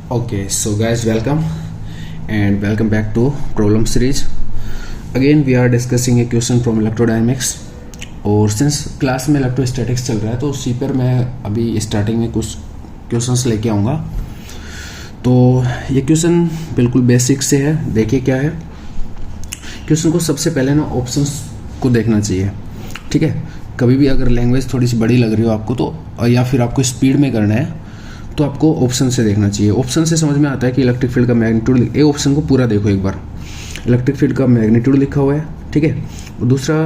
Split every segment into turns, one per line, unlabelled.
Okay, so guys, welcome and welcome back to problem series. Again, we are discussing a question from electrodynamics. और since class में electrostatics चल रहा है तो उसी पर मैं अभी स्टार्टिंग में कुछ क्वेश्चंस लेके आऊँगा। तो ये क्वेश्चन बिल्कुल बेसिक से है। देखिए क्या है क्वेश्चन को। सबसे पहले ना ऑप्शंस को देखना चाहिए, ठीक है। कभी भी अगर लैंग्वेज थोड़ी सी बड़ी लग रही हो आपको तो, या फिर आपको स्पीड में करना है तो आपको ऑप्शन से देखना चाहिए। ऑप्शन से समझ में आता है कि इलेक्ट्रिक फील्ड का मैग्नीट्यूड। एक ऑप्शन को पूरा देखो एक बार। इलेक्ट्रिक फील्ड का मैग्नीट्यूड लिखा हुआ है, ठीक है। और दूसरा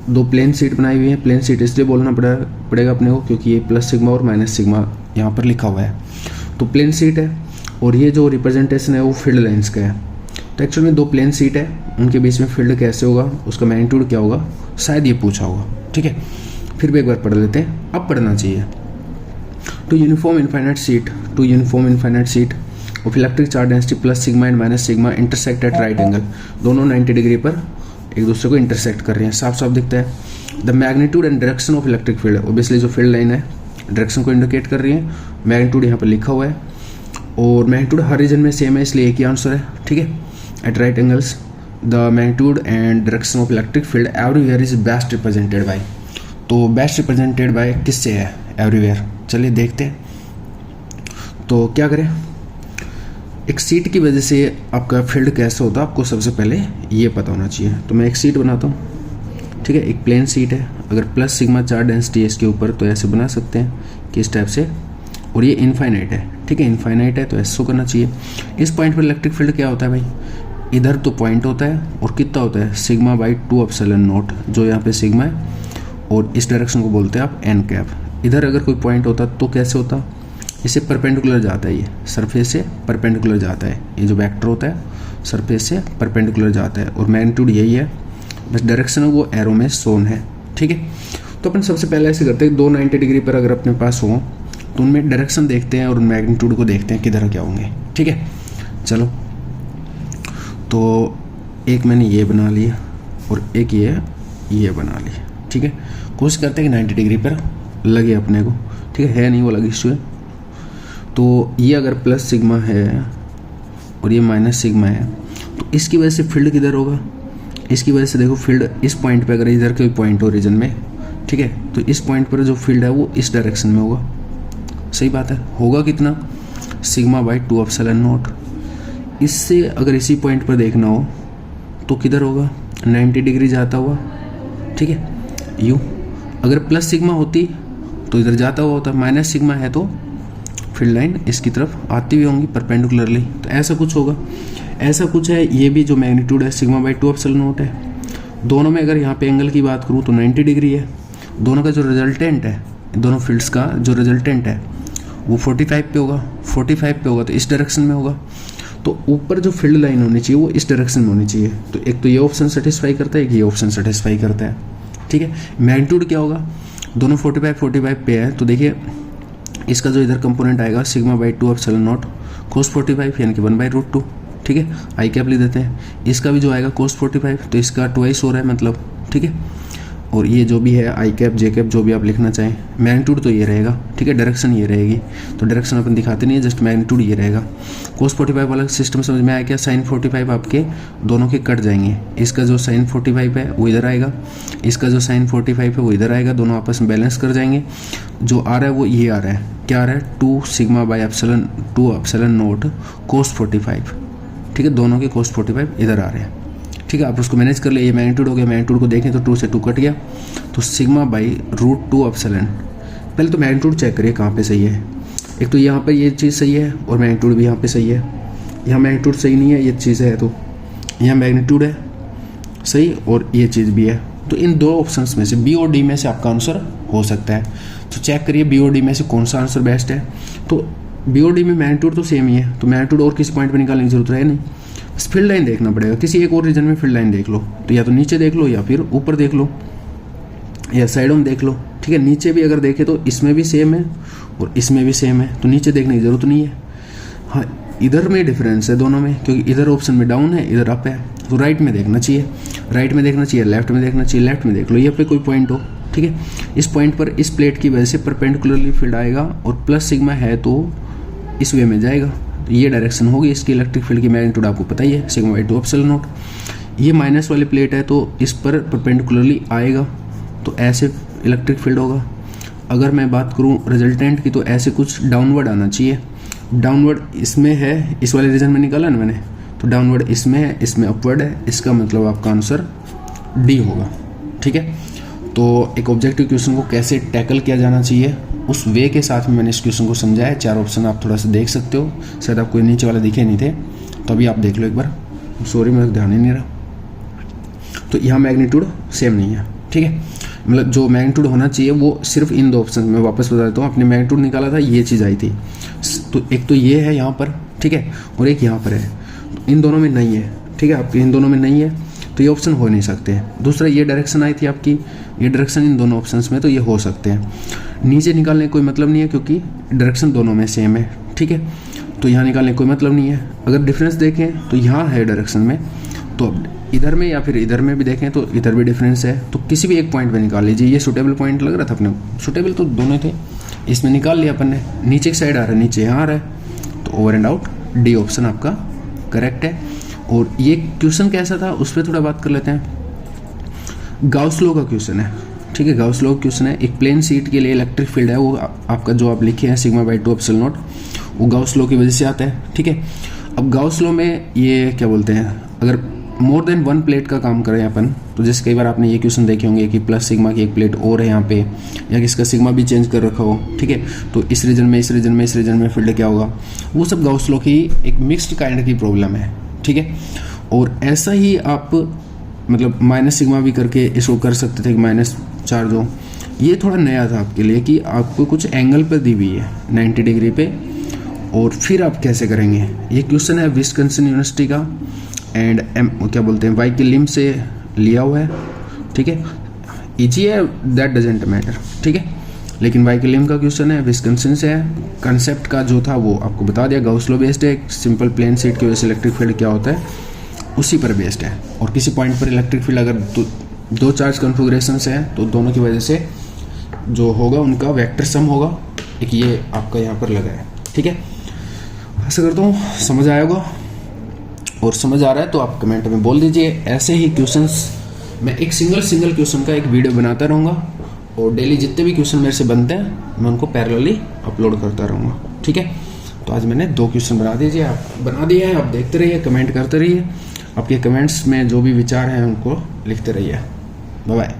दो प्लेन शीट बनाई हुई है। प्लेन शीट इसलिए बोलना पड़ेगा अपने को क्योंकि ये प्लस सिग्मा और माइनस सिग्मा यहाँ पर लिखा हुआ है। तो प्लेन शीट है और ये जो रिप्रेजेंटेशन है वो फील्ड लाइन्स का है। तो एक्चुअल में दो प्लेन शीट है, उनके बीच में फील्ड कैसे होगा, उसका मैग्नीट्यूड क्या होगा, शायद ये पूछा होगा, ठीक है। फिर भी एक बार पढ़ लेते हैं, अब पढ़ना चाहिए। Two uniform infinite sheet of electric charge density plus sigma and minus sigma intersect at right angle. दोनों 90 डिग्री पर एक दूसरे को इंटरसेक्ट कर रहे हैं, साफ साफ दिखता है। The magnitude and direction of electric field, obviously जो फील्ड लाइन है डायरेक्शन को इंडिकेट कर रही है। मैग्नीट्यूड यहाँ पर लिखा हुआ है और मैग्नीट्यूड हर रीजन में सेम है, इसलिए एक ही आंसर है, ठीक है। At right angles the magnitude and direction of electric field everywhere is best represented by. तो बेस्ट रिप्रेजेंटेड बाय किससे है? एवरीवेयर। चलिए देखते हैं। तो क्या करें, एक सीट की वजह से आपका फील्ड कैसे होता है आपको सबसे पहले ये पता होना चाहिए। तो मैं एक सीट बनाता हूँ, ठीक है। एक प्लेन सीट है, अगर प्लस सिग्मा चार्ज डेंसिटी है इसके ऊपर तो ऐसे बना सकते हैं कि इस टाइप से। और ये इनफाइनाइट है, ठीक है। इनफाइनाइट है तो ऐसे शो करना चाहिए। इस पॉइंट पर इलेक्ट्रिक फील्ड क्या होता है भाई? इधर तो पॉइंट होता है और कितना होता है? सिग्मा बाई 2 एप्सिलॉन नॉट, जो यहाँ पे सिग्मा है, और इस डायरेक्शन को बोलते हैं आप एन कैप। इधर अगर कोई पॉइंट होता तो कैसे होता? इसे परपेंडिकुलर जाता है, ये सरफेस से परपेंडिकुलर जाता है। ये जो वेक्टर होता है सरफेस से परपेंडिकुलर जाता है और मैग्नीट्यूड यही है, बस डायरेक्शन वो एरो में शोन है, ठीक है। तो अपन सबसे पहले ऐसे करते हैं, 290 डिग्री पर अगर अपने पास हो तो उनमें डायरेक्शन देखते हैं और मैग्नीट्यूड को देखते हैं किधर क्या होंगे, ठीक है। चलो, तो एक मैंने ये बना लिया और एक ये बना लिया, ठीक है। कोशिश करते हैं कि 90 डिग्री पर लगे अपने को, ठीक है नहीं वो लगी इशू है। तो ये अगर प्लस सिग्मा है और ये माइनस सिग्मा है तो इसकी वजह से फील्ड किधर होगा? इसकी वजह से देखो फील्ड इस पॉइंट पे, अगर इधर कोई पॉइंट हो रीजन में, ठीक है, तो इस पॉइंट पर जो फील्ड है वो इस डायरेक्शन में होगा। सही बात है। होगा कितना? Sigma by 2 epsilon not. इससे अगर इसी पॉइंट पर देखना हो तो किधर होगा? 90 डिग्री जाता हुआ, ठीक है, यूँ। अगर प्लस सिग्मा होती तो इधर जाता हुआ होता, माइनस सिग्मा है तो फील्ड लाइन इसकी तरफ आती हुई होंगी परपेंडिकुलरली। तो ऐसा कुछ होगा, ऐसा कुछ है। ये भी जो मैग्नीट्यूड है सिग्मा बाई 2 एप्सिलॉन नॉट है। दोनों में अगर यहाँ पे एंगल की बात करूँ तो 90 डिग्री है। दोनों का जो रिजल्टेंट है, दोनों फील्ड्स का जो रिजल्टेंट है वो 45 पे होगा। 45 पे होगा तो इस डायरेक्शन में होगा। तो ऊपर जो फील्ड लाइन होनी चाहिए वो इस डायरेक्शन में होनी चाहिए। तो एक तो ये ऑप्शन सेटिस्फाई करता है, एक ये ऑप्शन सेटिस्फाई करता है, ठीक है। मैग्नीट्यूड क्या होगा? दोनों 45 पे है तो देखिए इसका जो इधर कंपोनेंट आएगा सिग्मा बाई 2 एप्सिलॉन नॉट कोस 45 यानी कि 1/√2, ठीक है। आई कैप ले देते हैं। इसका भी जो आएगा कोस 45 तो इसका ट्वाइस हो रहा है मतलब, ठीक है। और ये जो भी है आई कैप जे कैप जो भी आप लिखना चाहें, मैग्नीट्यूड तो ये रहेगा, ठीक है। डायरेक्शन ये रहेगी, तो डायरेक्शन अपन दिखाते नहीं है, जस्ट मैग्नीट्यूड ये रहेगा। कोस 45 वाला सिस्टम समझ में आया क्या? साइन 45 आपके दोनों के कट जाएंगे। इसका जो साइन 45 है वो इधर आएगा, इसका जो साइन 45 है वो इधर आएगा, दोनों आपस में बैलेंस कर जाएंगे। जो आ रहा है वो ये आ रहा है, क्या आ रहा है? 2 सिग्मा बाई 2 एप्सिलॉन नॉट कोस 45, ठीक है। दोनों के कोस 45 इधर आ रहे हैं, ठीक है। आप उसको मैनेज कर ले। ये मैग्नीट्यूड हो गया, मैग्नीट्यूड को देखें तो 2 से 2 कट गया, तो सिग्मा बाई √2 एप्सिलॉन। पहले तो मैग्नीट्यूड चेक करिए कहाँ पे सही है। एक तो यहाँ पर ये चीज़ सही है और मैग्नीट्यूड भी यहाँ पे सही है। यहाँ मैग्नीट्यूड सही नहीं है, ये चीज़ है, तो यहाँ मैग्नीट्यूड है सही और ये चीज़ भी है। तो इन दो ऑप्शंस में से बी और डी में से आपका आंसर हो सकता है। तो चेक करिए बी और डी में से कौन सा आंसर बेस्ट है। तो बी और डी में मैग्नीट्यूड तो सेम ही है, तो मैग्नीट्यूड और किसी पॉइंट पर निकालने की जरूरत है नहीं, बस फील्ड लाइन देखना पड़ेगा। किसी एक और रीजन में फील्ड लाइन देख लो, तो या तो नीचे देख लो या फिर ऊपर देख लो या साइडों में देख लो, ठीक है। नीचे भी अगर देखें तो इसमें भी सेम है और इसमें भी सेम है, तो नीचे देखने की जरूरत नहीं है। हाँ, इधर में डिफरेंस है दोनों में, क्योंकि इधर ऑप्शन में डाउन है, इधर अप है, तो राइट में देखना चाहिए, राइट में देखना चाहिए, लेफ्ट में देखना चाहिए, लेफ्ट में देख लो। ये पे कोई पॉइंट हो, ठीक है, इस पॉइंट पर इस प्लेट की वजह से परपेंडिकुलरली फील्ड आएगा और प्लस सिग्मा है तो इस वे में जाएगा, तो ये डायरेक्शन होगी इसकी इलेक्ट्रिक फील्ड की, मैग्नीट्यूड आपको पता ही है, सिग्मा बाई 2 एप्सिलॉन नॉट। ये माइनस वाली प्लेट है तो इस पर परपेंडिकुलरली आएगा तो ऐसे इलेक्ट्रिक फील्ड होगा। अगर मैं बात करूं रिजल्टेंट की तो ऐसे कुछ डाउनवर्ड आना चाहिए। डाउनवर्ड इसमें है, इस वाले रीजन में निकाला ना मैंने, तो डाउनवर्ड इसमें है, इसमें अपवर्ड है, इसका मतलब आपका आंसर डी होगा। ठीक है, तो एक ऑब्जेक्टिव क्वेश्चन को कैसे टैकल किया जाना चाहिए उस वे के साथ में मैंने इस क्वेश्चन को समझाया। 4 ऑप्शन आप थोड़ा सा देख सकते हो, शायद आपको नीचे वाले दिखे नहीं थे, तो अभी आप देख लो एक बार। सॉरी मेरे ध्यान ही नहीं रहा। तो यहाँ मैग्नीट्यूड सेम नहीं है। ठीक है, मतलब जो मैग्नीट्यूड होना चाहिए वो सिर्फ इन 2 ऑप्शन में, वापस बता देता हूँ, आपने मैग्नीट्यूड निकाला था, ये चीज़ आई थी। तो एक तो ये है यहाँ पर, ठीक है, और एक यहाँ पर है, तो इन दोनों में नहीं है। ठीक है, आपके इन दोनों में नहीं है तो ये ऑप्शन हो नहीं सकते। दूसरा ये डायरेक्शन आई थी आपकी, ये डायरेक्शन इन दोनों ऑप्शंस में, तो ये हो सकते हैं। नीचे निकालने का कोई मतलब नहीं है क्योंकि डायरेक्शन दोनों में सेम है। ठीक है, तो यहाँ निकालने का कोई मतलब नहीं है। अगर डिफरेंस देखें तो यहाँ है डायरेक्शन में, तो इधर में या फिर इधर में भी देखें तो इधर भी डिफरेंस है, तो किसी भी एक पॉइंट पे निकाल लीजिए। ये सुटेबल पॉइंट लग रहा था अपने, सुटेबल तो दोनों थे, इसमें निकाल लिया अपन ने। नीचे की साइड आ रहा है, नीचे यहाँ आ रहा है, तो over and out D option आपका करेक्ट है। और ये क्वेश्चन कैसा था उस पर थोड़ा बात कर लेते हैं। गाउस लॉ का क्वेश्चन है। ठीक है, गाउस लॉ का क्वेश्चन है। एक प्लेन शीट के लिए इलेक्ट्रिक फील्ड है, वो आपका जो आप लिखे हैं सिग्मा बाई 2 एप्सिलॉन नॉट, वो गाउस लॉ की वजह से आता है। ठीक है, अब गाउस लॉ में ये क्या बोलते हैं, अगर मोर देन 1 प्लेट का काम करें अपन, तो जैसे कई बार आपने ये क्वेश्चन देखे होंगे कि प्लस सिग्मा की एक प्लेट और है यहाँ पे, या किसका सिग्मा भी चेंज कर रखा हो। ठीक है, तो इस रीजन में, इस रीजन में, इस रीजन में फील्ड क्या होगा, वो सब गाउस लॉ की एक मिक्स्ड काइंड की प्रॉब्लम है। ठीक है, और ऐसा ही आप मतलब माइनस सिग्मा भी करके इसको कर सकते थे कि माइनस चार्ज हो। ये थोड़ा नया था आपके लिए कि आपको कुछ एंगल पर दी हुई है 90 डिग्री पे, और फिर आप कैसे करेंगे। ये क्वेश्चन है विस्कॉन्सिन यूनिवर्सिटी का, एंड क्या बोलते हैं, वाई के लिम से लिया हुआ है। ठीक है, ईजी है, दैट डजेंट मैटर। ठीक है, लेकिन वाई के लिम का क्वेश्चन है, विस्कॉन्सिन से है। कंसेप्ट का जो था वो आपको बता दिया, गाउस लॉ बेस्ड है। सिंपल प्लेन शीट की वजह से इलेक्ट्रिक फील्ड क्या होता है उसी पर बेस्ड है। और किसी पॉइंट पर इलेक्ट्रिक फील्ड अगर दो चार्ज कन्फिगरेशन से है तो दोनों की वजह से जो होगा उनका वेक्टर सम होगा। एक ये आपका यहाँ पर लगा है। ठीक है, ऐसा करता हूँ समझ आया होगा, और समझ आ रहा है तो आप कमेंट में बोल दीजिए। ऐसे ही क्वेश्चंस मैं एक सिंगल क्वेश्चन का एक वीडियो बनाता रहूँगा, और डेली जितने भी क्वेश्चन मेरे से बनते हैं मैं उनको पैरेलली अपलोड करता रहूँगा। ठीक है, तो आज मैंने 2 क्वेश्चन बना दिए हैं, आप देखते रहिए, कमेंट करते रहिए। आपके कमेंट्स में जो भी विचार हैं उनको लिखते रहिए। Bye bye.